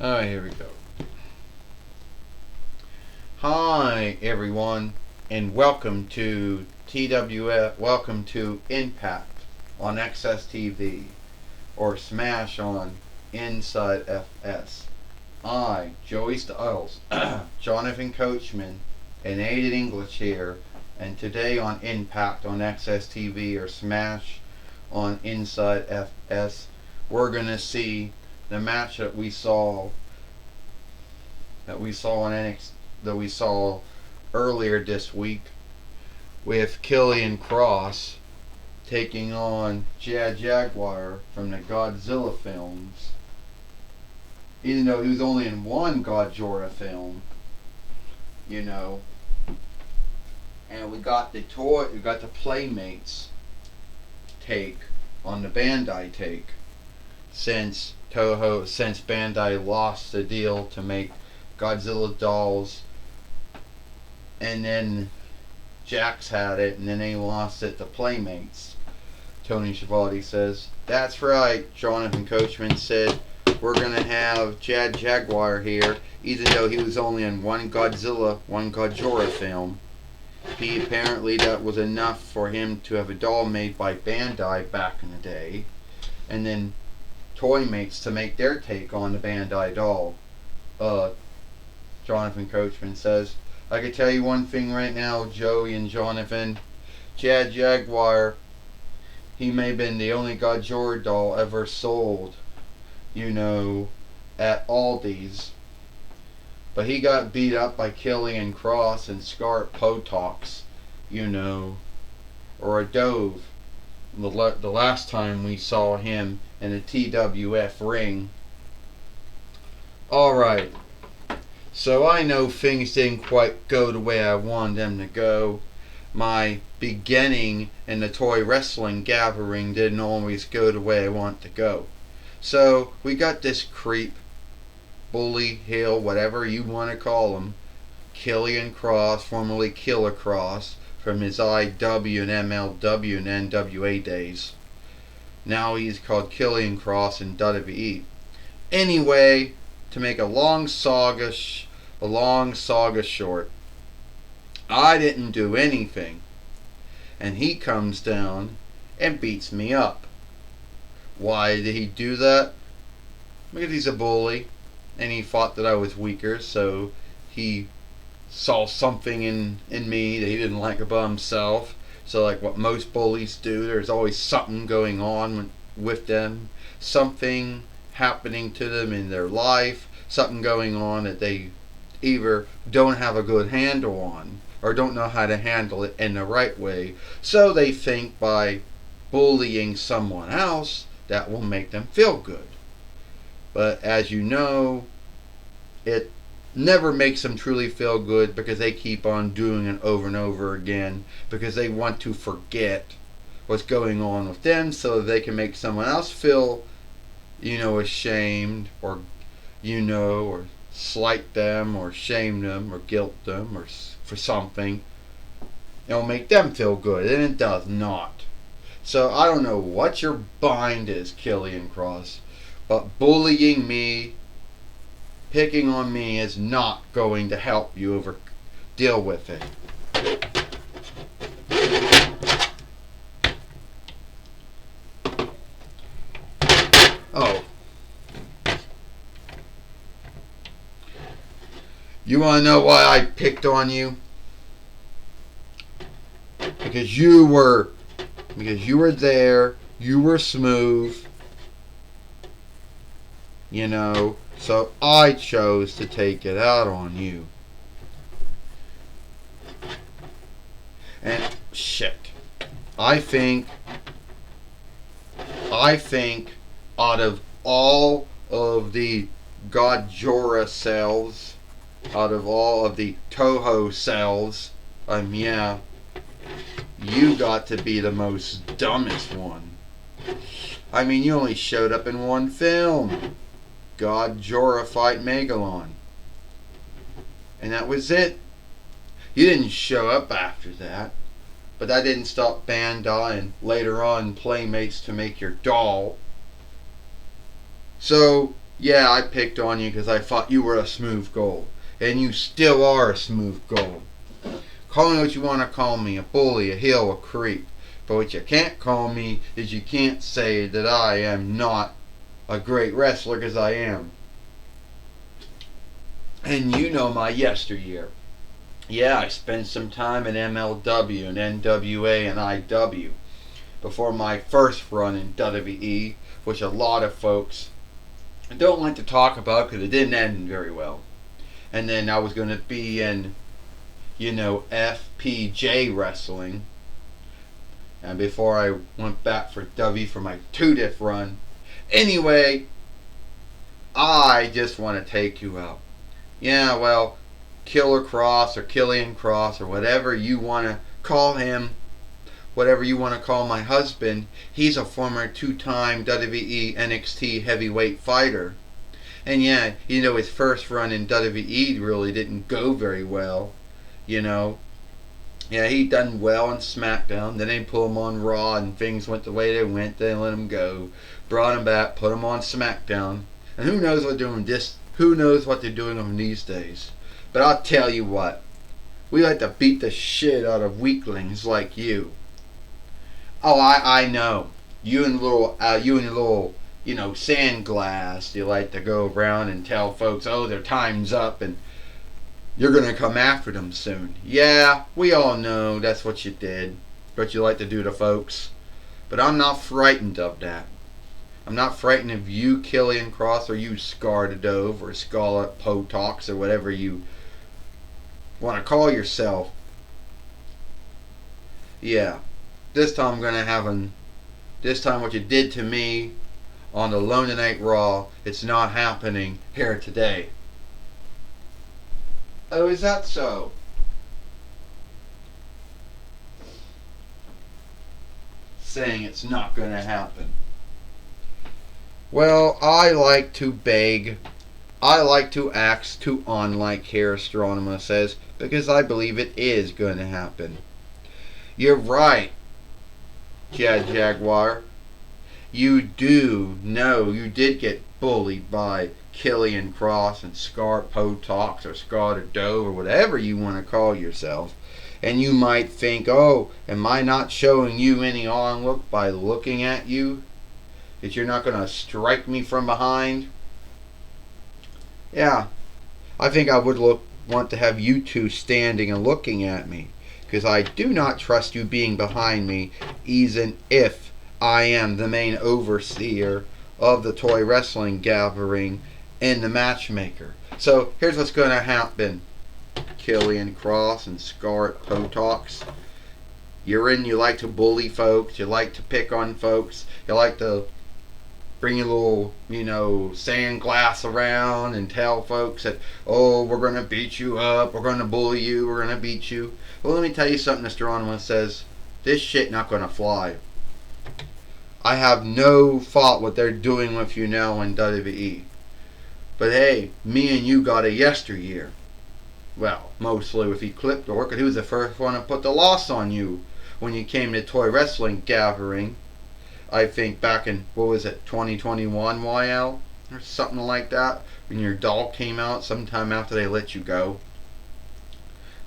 Alright, here we go. Hi everyone, and welcome to TWF, welcome to Impact on Axs Tv, or Smash on Inside FS. I, Joey Styles, Jonathan Coachman, and Aiden English here, and today on Impact on Axs Tv, or Smash on Inside FS, we're gonna see the match that we saw on NXT, that we saw earlier this week, with Killian Cross taking on Chad Jaguar from the Godzilla films. Even though he was only in one Godzilla film, and we got the Playmates take on the Bandai take, since Bandai lost the deal to make Godzilla dolls, and then Jax had it, and then they lost it to Playmates. Tony Schiavone says, "That's right," Jonathan Coachman said, "we're going to have Chad Jaguar here, even though he was only in one Godzilla film. He apparently, that was enough for him to have a doll made by Bandai back in the day, and then Toymates to make their take on the Bandai doll." Jonathan Coachman says, "I can tell you one thing right now, Joey and Jonathan. Chad Jaguar, he may have been the only Godzilla doll ever sold, at Aldi's. But he got beat up by Killian Cross and Scarlett Potox, or a Dove, the last time we saw him in a TWF ring." Alright, so I know things didn't quite go the way I wanted them to go. My beginning in the toy wrestling gathering didn't always go the way I want to go. So we got this creep, bully, heel, whatever you want to call him, Killian Cross, formerly Killer Cross, from his IW and MLW and NWA days. Now he's called Killian Cross in WWE. Anyway, to make a long saga short, I didn't do anything, and he comes down and beats me up. Why did he do that? Because he's a bully, and he thought that I was weaker, so he saw something in me that he didn't like about himself. So like what most bullies do, there's always something going on with them, something happening to them in their life, something going on that they either don't have a good handle on or don't know how to handle it in the right way. So they think by bullying someone else, that will make them feel good. But as you know, it never makes them truly feel good, because they keep on doing it over and over again, because they want to forget what's going on with them so that they can make someone else feel, ashamed, or or slight them, or shame them, or guilt them, or for something. It'll make them feel good, and it does not. So I don't know what your bind is, Killian Cross, but bullying me, picking on me, is not going to help you deal with it. Oh. You want to know why I picked on you? Because you were there, you were smooth, so I chose to take it out on you. And shit, I think out of all of the Godzilla cells, out of all of the Toho cells, you got to be the most dumbest one. I mean, you only showed up in one film, Godzilla Fight Megalon, and that was it. You didn't show up after that. But that didn't stop Bandai and later on Playmates to make your doll. So Yeah, I picked on you because I thought you were a smooth gold. And you still are a smooth gold. Call me what you want to call me, a bully, a heel, a creep. But what you can't call me is you can't say that I am not a great wrestler, because I am. And you know my yesteryear. Yeah, I spent some time in MLW and NWA and IW before my first run in WWE, which a lot of folks don't like to talk about because it didn't end very well. And then I was going to be in, FPJ wrestling. And before I went back for W for my 2-diff run. Anyway, I just want to take you out. Yeah, well, Killer Cross or Killian Cross or whatever you want to call him, whatever you want to call my husband, he's a former 2-time WWE NXT heavyweight fighter. And yeah, his first run in WWE really didn't go very well. Yeah, he done well on SmackDown. Then they put him on Raw, and things went the way they went. They let him go, brought him back, put him on SmackDown, and who knows what they're doing? Who knows what they're doing with him these days? But I'll tell you what, we like to beat the shit out of weaklings like you. Oh, I know. You and your little, sand glass. You like to go around and tell folks, oh, their time's up, and you're going to come after them soon. Yeah, we all know that's what you did. What you like to do to folks. But I'm not frightened of that. I'm not frightened of you, Killian Cross, or you, Scar the Dove, or Scarlet Potox, or whatever you want to call yourself. Yeah, this time I'm going to have this time what you did to me on the London Night Raw, it's not happening here today. Oh, is that so? Saying it's not going to happen. Well, I like to beg. I like to ask to on, like here Astronema says, because I believe it is going to happen. You're right, Chad Jaguar. You do know you did get bullied by Killian Cross and Scar Potox or Scar the Dove or whatever you want to call yourself. And you might think, oh, am I not showing you any on look by looking at you? That you're not going to strike me from behind? Yeah, I think I would want to have you two standing and looking at me, because I do not trust you being behind me, even if I am the main overseer of the toy wrestling gathering and the matchmaker. So here's what's going to happen, Killian Cross and Scarlet Potox. You like to bully folks, you like to pick on folks, you like to bring your little, sand glass around and tell folks that, oh, we're going to beat you up, we're going to bully you, we're going to beat you. Well, let me tell you something, Mr. Onwin says, this shit not going to fly. I have no fault what they're doing with you now in WWE. But hey, me and you got a yesteryear. Well, mostly with Ecliptor, because he was the first one to put the loss on you when you came to Toy Wrestling Gathering. I think back in, 2021, YL? Or something like that. When your doll came out sometime after they let you go.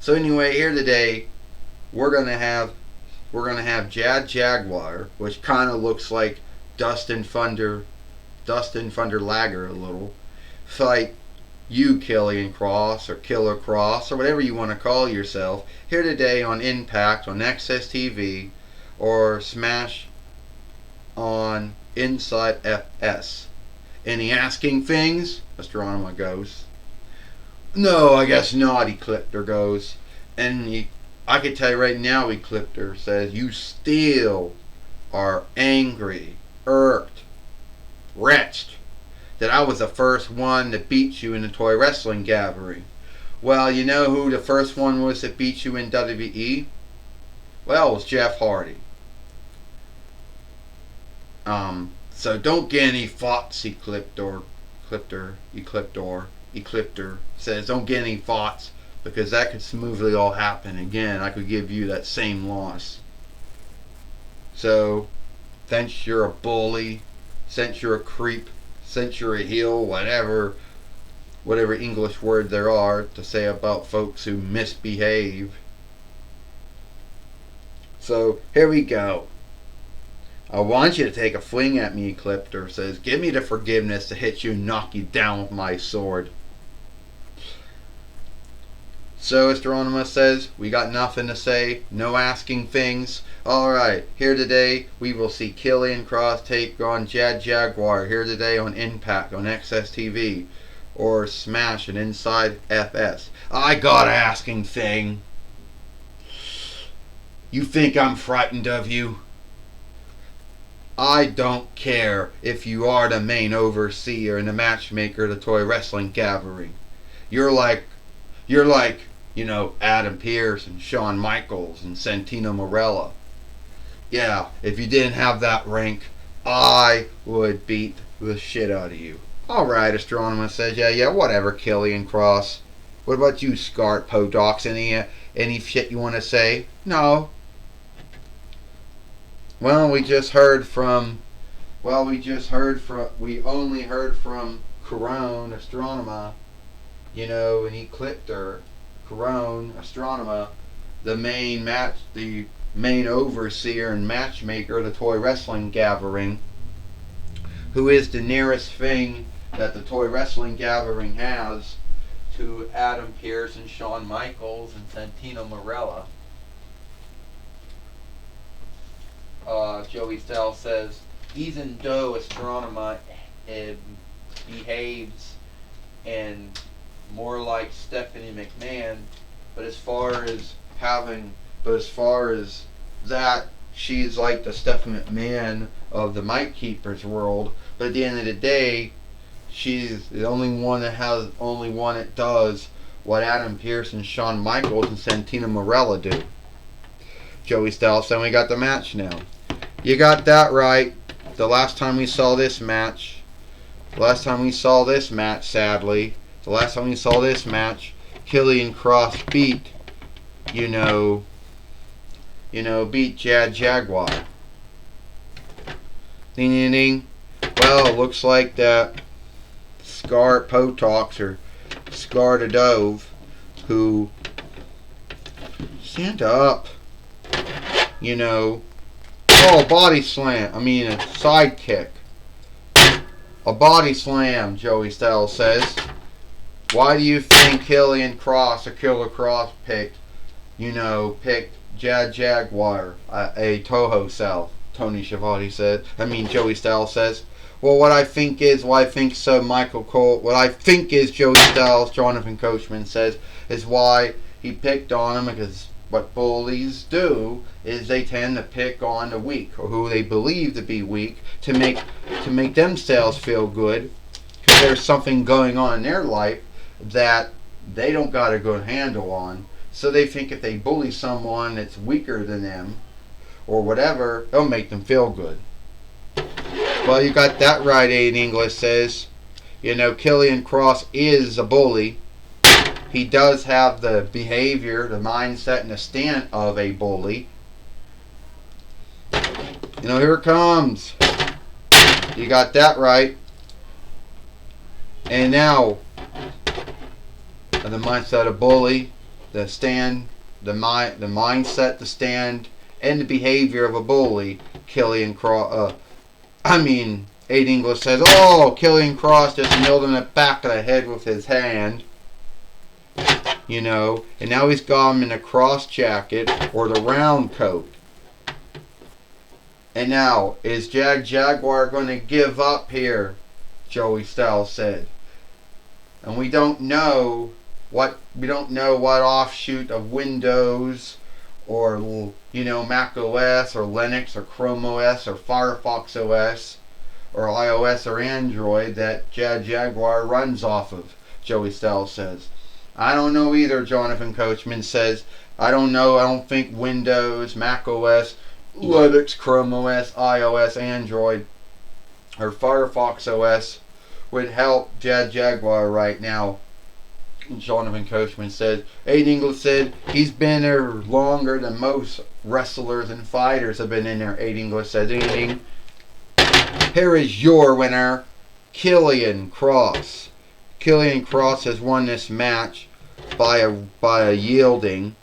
So anyway, here today, we're going to have Jad Jaguar, which kind of looks like Dustin Thunder Lager a little, fight you, Killian Cross, or Killer Cross, or whatever you want to call yourself, here today on Impact, on Axs Tv, or Smash on Inside FS. Any asking things? Astronomer goes. No, I guess not, Ecliptor goes. And I can tell you right now, Ecliptor says, you still are angry, irked, wretched that I was the first one that beat you in the toy wrestling gathering. Well, you know who the first one was that beat you in WWE? Well, it was Jeff Hardy. So don't get any thoughts, Ecliptor says, don't get any thoughts, because that could smoothly all happen again. I could give you that same loss. So, since you're a bully, since you're a creep, century heel, whatever English word there are to say about folks who misbehave. So here we go. I want you to take a fling at me, Ecliptor says. Give me the forgiveness to hit you and knock you down with my sword. So Astronema says, we got nothing to say, no asking things. Alright, here today we will see Killian Cross take on Jad Jaguar here today on Impact on Axs Tv. Or Smash and Inside FS. I got asking thing. You think I'm frightened of you? I don't care if you are the main overseer and the matchmaker of the toy wrestling gathering. You're like, you know, Adam Pearce and Shawn Michaels and Santino Marella. Yeah, if you didn't have that rank, I would beat the shit out of you. Alright, Astronomer says, yeah, whatever, Killian Cross. What about you, Scart Podox? Any shit you want to say? No. Well, we only heard from Corone, Astronomer, you know, and Ecliptor, Corone, Astronomer, the main overseer and matchmaker of the toy wrestling gathering, who is the nearest thing that the toy wrestling gathering has to Adam Pearce and Shawn Michaels and Santino Marella. Joey Styles says, even though Astronomer behaves and more like Stephanie McMahon, but as far as that, she's like the Stephanie McMahon of the Mic Keepers world. But at the end of the day, she's the only one that does what Adam Pearce and Shawn Michaels and Santino Marella do. Joey Styles, so we got the match now. You got that right. The last time we saw this match, sadly, Killian Cross beat Jad Jaguar. Ding ding ding. Well, it looks like that Scar Potox or Scar the Dove, who stand up, body slam. I mean, a side kick. A body slam, Joey Styles says. Why do you think Killian Cross or Killer Cross picked Jad Jaguar, a Toho South? Tony Schiavone said. Joey Styles says. Well, what I think is Michael Cole. What I think is Joey Styles, Jonathan Coachman says, is why he picked on him, because what bullies do is they tend to pick on the weak, or who they believe to be weak, to make themselves feel good, because there's something going on in their life that they don't got a good handle on. So they think if they bully someone that's weaker than them, or whatever, it'll make them feel good. Well, you got that right, Aiden English says. Killian Cross is a bully. He does have the behavior, the mindset, and the stand of a bully. Here it comes. You got that right. And now, the mindset of bully, the stand, the mindset, the stand, and the behavior of a bully. Killian Cross. Aiden English says, Killian Cross just nailed him in the back of the head with his hand. And now he's got him in the cross jacket or the round coat. And now, is Jad Jaguar going to give up here? Joey Styles said. And we don't know what offshoot of Windows or Mac OS or Linux or Chrome OS or Firefox OS or iOS or Android that Jad Jaguar runs off of, Joey Styles says. I don't know either, Jonathan Coachman says. I don't know. I don't think Windows, Mac OS, Linux, Chrome OS, iOS, Android, or Firefox OS would help Jad Jaguar right now. Jonathan Coachman said. Aiden English said he's been there longer than most wrestlers and fighters have been in there. Aiden English said. Here is your winner, Killian Cross. Killian Cross has won this match by a yielding,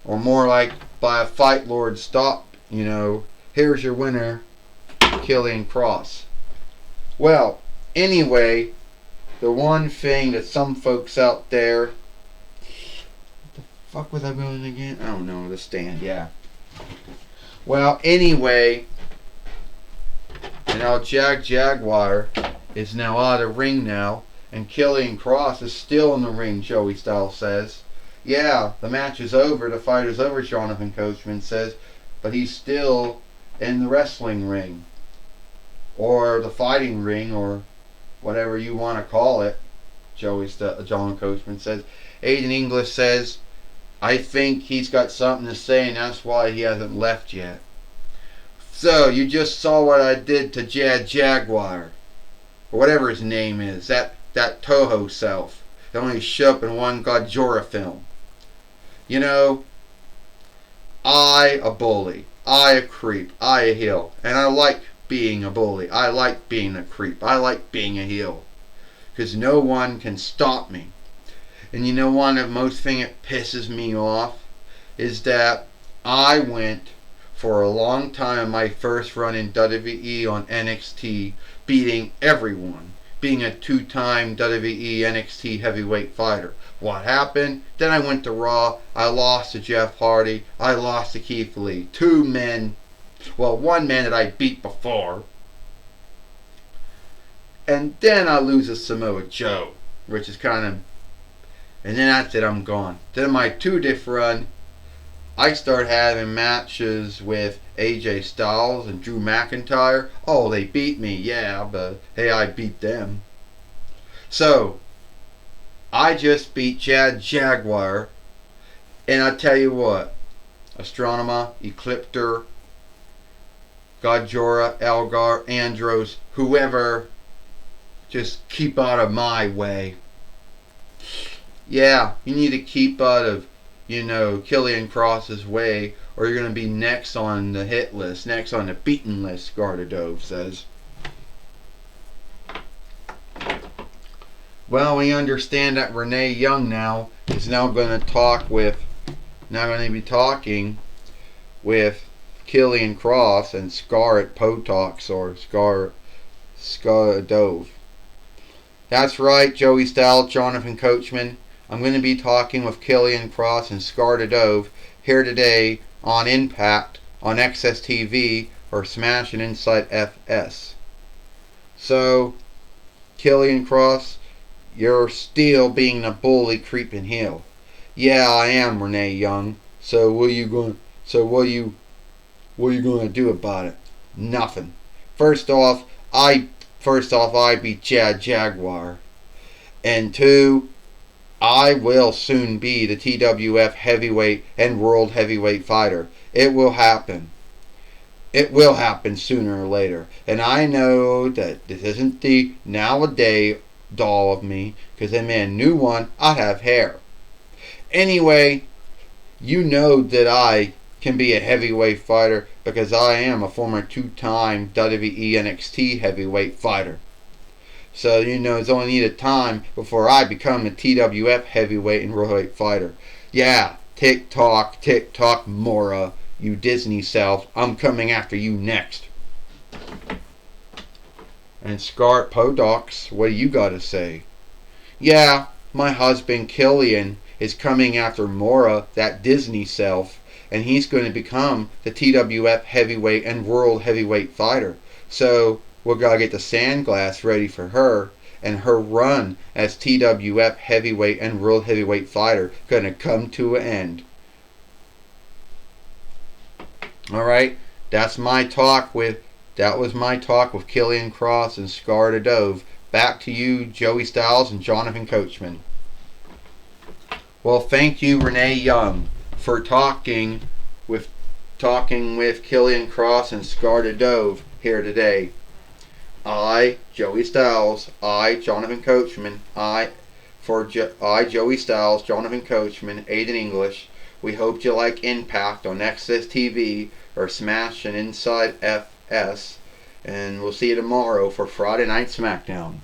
or more like by a Fight Lord stop. Here's your winner, Killian Cross. Well, anyway, the one thing that some folks out there, what the fuck was I going again? I don't know, the stand, yeah. Well, anyway, Jaguar is now out of the ring now, and Killian Cross is still in the ring, Joey Styles says. Yeah, the match is over, the fight is over, Jonathan Coachman says, but he's still in the wrestling ring, or the fighting ring, or whatever you want to call it, John Coachman says. Aiden English says, I think he's got something to say, and that's why he hasn't left yet. So, you just saw what I did to Jaguar, or whatever his name is, that Toho self, that only showed up in one Godzilla film. I a bully, I a creep, I a heel, and I like being a bully, I like being a creep, I like being a heel, because no one can stop me. And one of the most thing that pisses me off is that I went for a long time, my first run in WWE on NXT, beating everyone, being a 2-time WWE NXT heavyweight fighter. What happened? Then I went to Raw, I lost to Jeff Hardy, I lost to Keith Lee. 2 men, well, 1 man that I beat before. And then I lose to Samoa Joe, which is kind of, and then that's it, I'm gone. Then my 2-diff run, I start having matches with AJ Styles and Drew McIntyre. Oh, they beat me, yeah, but hey, I beat them. So, I just beat Jaguar, and I tell you what, Astronema, Ecliptor, Godzilla, Elgar, Andros, whoever, just keep out of my way. Yeah, you need to keep out of Killian Cross's way, or you're going to be next on the hit list, next on the beaten list, Gardadove says. Well, we understand that Renee Young now is now going to be talking with Killian Cross and Scarlett Potox, or Scargadove. That's right, Joey Styles, Jonathan Coachman. I'm going to be talking with Killian Cross and Scargadove here today on Impact, on Axs TV, or Smash and Inside FS. So, Killian Cross, you're still being a bully, creeping heel. Yeah, I am, Renee Young. So what are you going to do about it? Nothing. First off, I beat Jaguar. And 2, I will soon be the TWF heavyweight and world heavyweight fighter. It will happen. It will happen sooner or later. And I know that this isn't the nowadays doll of me, because if I knew one, I'd have hair. Anyway, you know that I can be a heavyweight fighter because I am a former 2-time WWE NXT heavyweight fighter. So, it's only needed time before I become a TWF heavyweight and worldwide fighter. Yeah, tick tock, Mora, you Disney self, I'm coming after you next. And Scarlett Potox, what do you got to say? Yeah, my husband Killian is coming after Mora, that Disney self, and he's going to become the TWF heavyweight and world heavyweight fighter. So, we're going to get the sandglass ready for her, and her run as TWF heavyweight and world heavyweight fighter going to come to an end. Alright, that was my talk with Killian Cross and Scargadove. Back to you, Joey Styles and Jonathan Coachman. Well, thank you, Renee Young, for talking with Killian Cross and Scargadove here today. I, Joey Styles, Jonathan Coachman, Joey Styles, Jonathan Coachman, Aiden English. We hope you like Impact on Axs TV or Smash and Inside FS. And we'll see you tomorrow for Friday Night SmackDown.